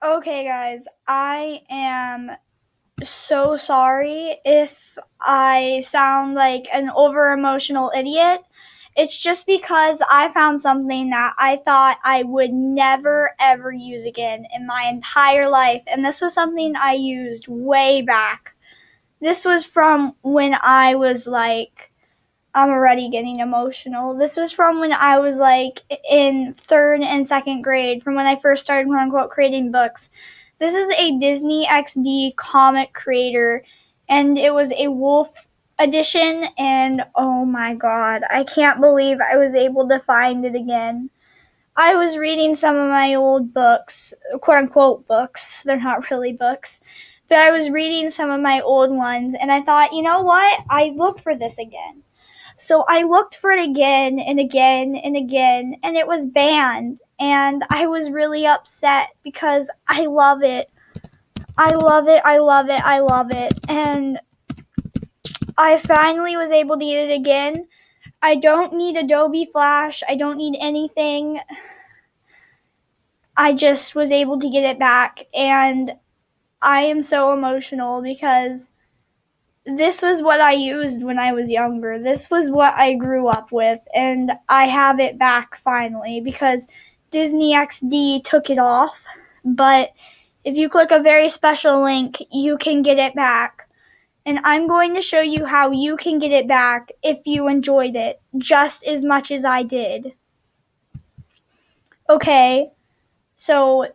Okay, guys, I am so sorry if I sound like an over emotional idiot. It's just because I found something that I thought I would never ever use again in my entire life. And this was something I used way back. This was from when I was I'm already getting emotional. This was from when I was in third and second grade, from when I first started quote unquote creating books. This is a Disney XD comic creator, and it was a wolf edition, and oh my god, I can't believe I was able to find it again. I was reading some of my old books, quote unquote books. They're not really books. But I was reading some of my old ones, and I thought, you know what? I look for this again. So I looked for it again and again and again, and it was banned. And I was really upset because I love it. I love it. I love it. I love it. And I finally was able to get it again. I don't need Adobe Flash. I don't need anything. I just was able to get it back. And I am so emotional because this was what I used when I was younger. This was what I grew up with, and I have it back finally because Disney XD took it off. But if you click a very special link, you can get it back. And I'm going to show you how you can get it back if you enjoyed it just as much as I did. Okay, so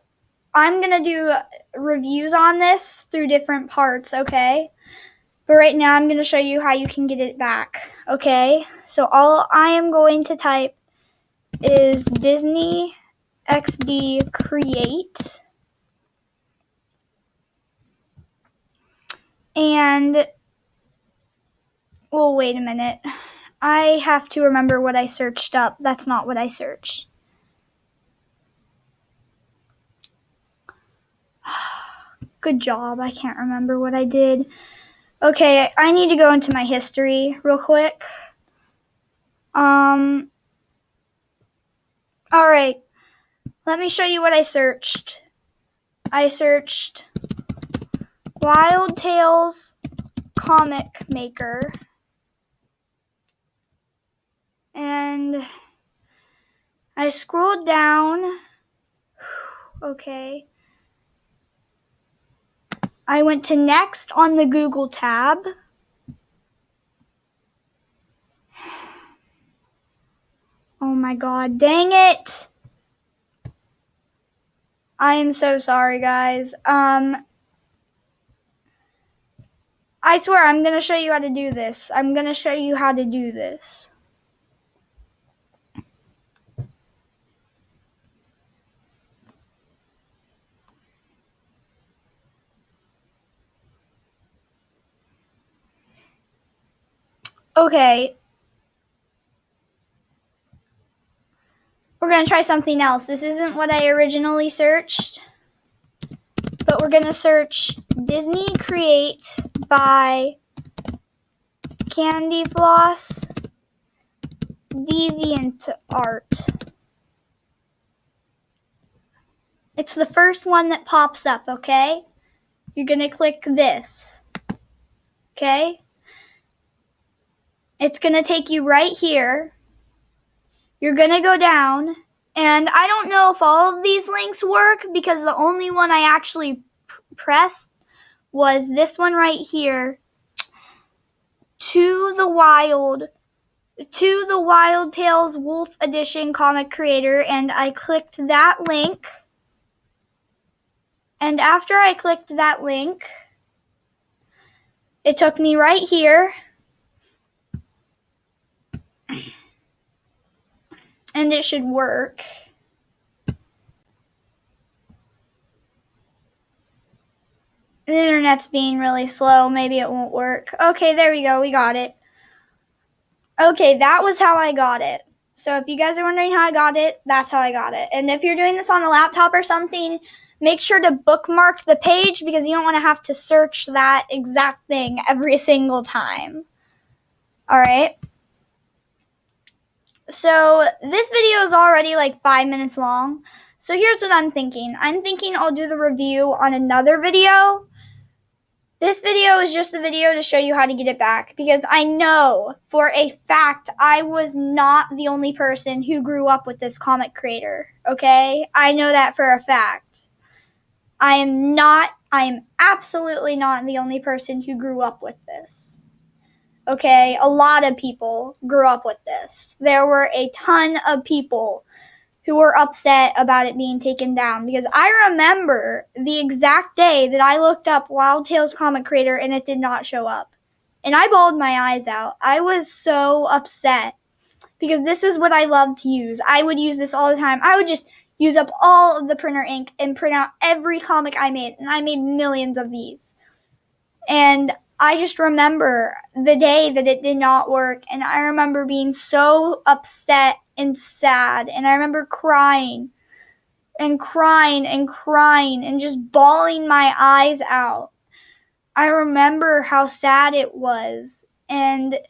I'm going to do reviews on this through different parts, okay? But right now I'm going to show you how you can get it back, okay? So all I am going to type is Disney XD Create. And, well, wait a minute. I have to remember what I searched up. That's not what I searched. Good job. I can't remember what I did. Okay, I need to go into my history real quick. Alright. Let me show you what I searched. I searched Wild Tales Comic Maker. And I scrolled down. Okay. I went to next on the Google tab. Oh my god, dang it! I am so sorry, guys. I swear, I'm gonna show you how to do this. I'm gonna show you how to do this. Okay. We're gonna try something else. This isn't what I originally searched, but we're gonna search Disney Create by Candy Floss DeviantArt. It's the first one that pops up, okay? You're gonna click this, okay? It's gonna take you right here. You're gonna go down, and I don't know if all of these links work because the only one I actually pressed was this one right here, to the Wild Tales Wolf Edition comic creator, and I clicked that link. And after I clicked that link, it took me right here. And it should work. The internet's being really slow. Maybe it won't work. Okay, there we go. We got it. Okay, that was how I got it. So if you guys are wondering how I got it, that's how I got it. And if you're doing this on a laptop or something, make sure to bookmark the page because you don't want to have to search that exact thing every single time. Alright. So this video is already like 5 minutes long. So here's what I'm thinking. I'm thinking I'll do the review on another video. This video is just a video to show you how to get it back, because I know for a fact I was not the only person who grew up with this comic creator, okay? I know that for a fact. I am absolutely not the only person who grew up with this. Okay, a lot of people grew up with this. There were a ton of people who were upset about it being taken down, because I remember the exact day that I looked up Wild Tales comic creator and it did not show up. And I bawled my eyes out. I was so upset, because this is what I loved to use. I would use this all the time. I would just use up all of the printer ink and print out every comic I made, and I made millions of these. And I just remember the day that it did not work, and I remember being so upset and sad, and I remember crying and crying and crying and just bawling my eyes out. I remember how sad it was, and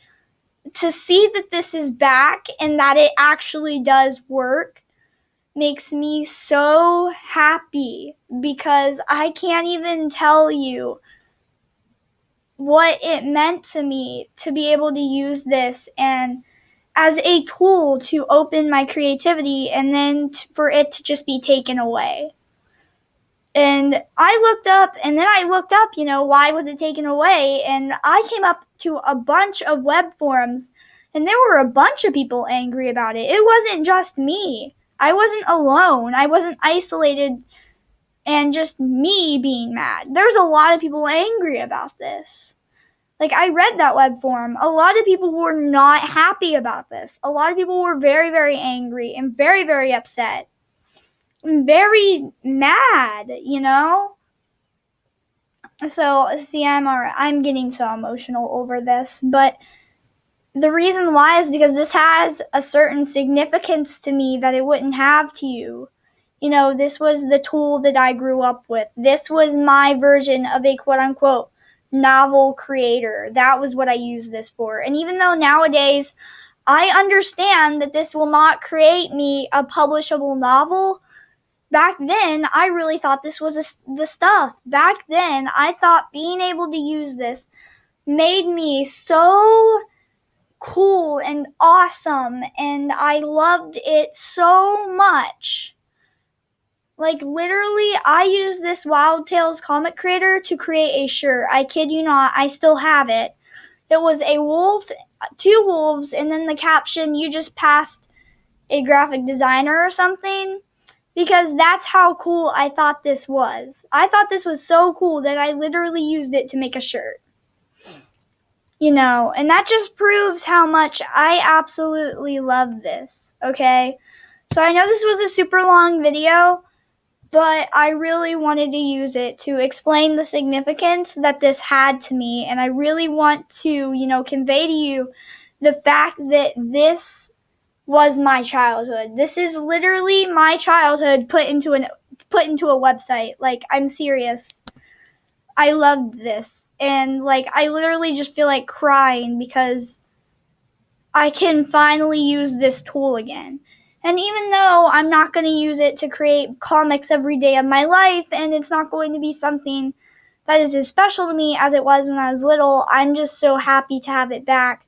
to see that this is back and that it actually does work makes me so happy, because I can't even tell you what it meant to me to be able to use this and as a tool to open my creativity, and then for it to just be taken away. And I looked up, why was it taken away? And I came up to a bunch of web forums, and there were a bunch of people angry about it. It wasn't just me. I wasn't alone. I wasn't isolated and just me being mad. There's a lot of people angry about this. Like, I read that web forum. A lot of people were not happy about this. A lot of people were very, very angry and very, very upset and very mad, So, see, I'm getting so emotional over this, but the reason why is because this has a certain significance to me that it wouldn't have to you. This was the tool that I grew up with. This was my version of a quote-unquote novel creator. That was what I used this for. And even though nowadays I understand that this will not create me a publishable novel, back then I really thought this was the stuff. Back then I thought being able to use this made me so cool and awesome, and I loved it so much. Like, literally, I used this Wild Tales comic creator to create a shirt. I kid you not, I still have it. It was a wolf, 2 wolves, and then the caption, "You just passed a graphic designer" or something. Because that's how cool I thought this was. I thought this was so cool that I literally used it to make a shirt. And that just proves how much I absolutely love this, okay? So I know this was a super long video, but I really wanted to use it to explain the significance that this had to me, and I really want to, convey to you the fact that this was my childhood. This is literally my childhood put into a website. Like, I'm serious. I loved this, and I literally just feel like crying because I can finally use this tool again. And even though I'm not going to use it to create comics every day of my life, and it's not going to be something that is as special to me as it was when I was little, I'm just so happy to have it back,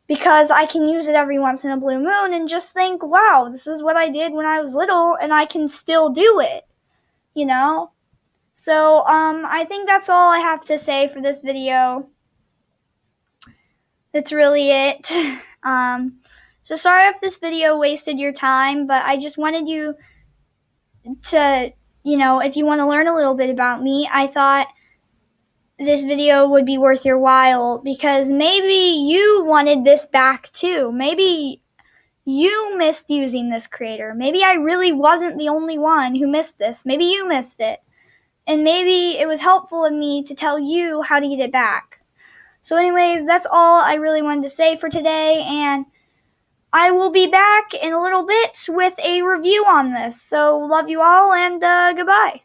because I can use it every once in a blue moon and just think, wow, this is what I did when I was little, and I can still do it, So, I think that's all I have to say for this video. That's really it. So sorry if this video wasted your time, but I just wanted you to, if you want to learn a little bit about me, I thought this video would be worth your while, because maybe you wanted this back too. Maybe you missed using this creator. Maybe I really wasn't the only one who missed this. Maybe you missed it. And maybe it was helpful of me to tell you how to get it back. So anyways, that's all I really wanted to say for today, and I will be back in a little bit with a review on this. So love you all, and goodbye.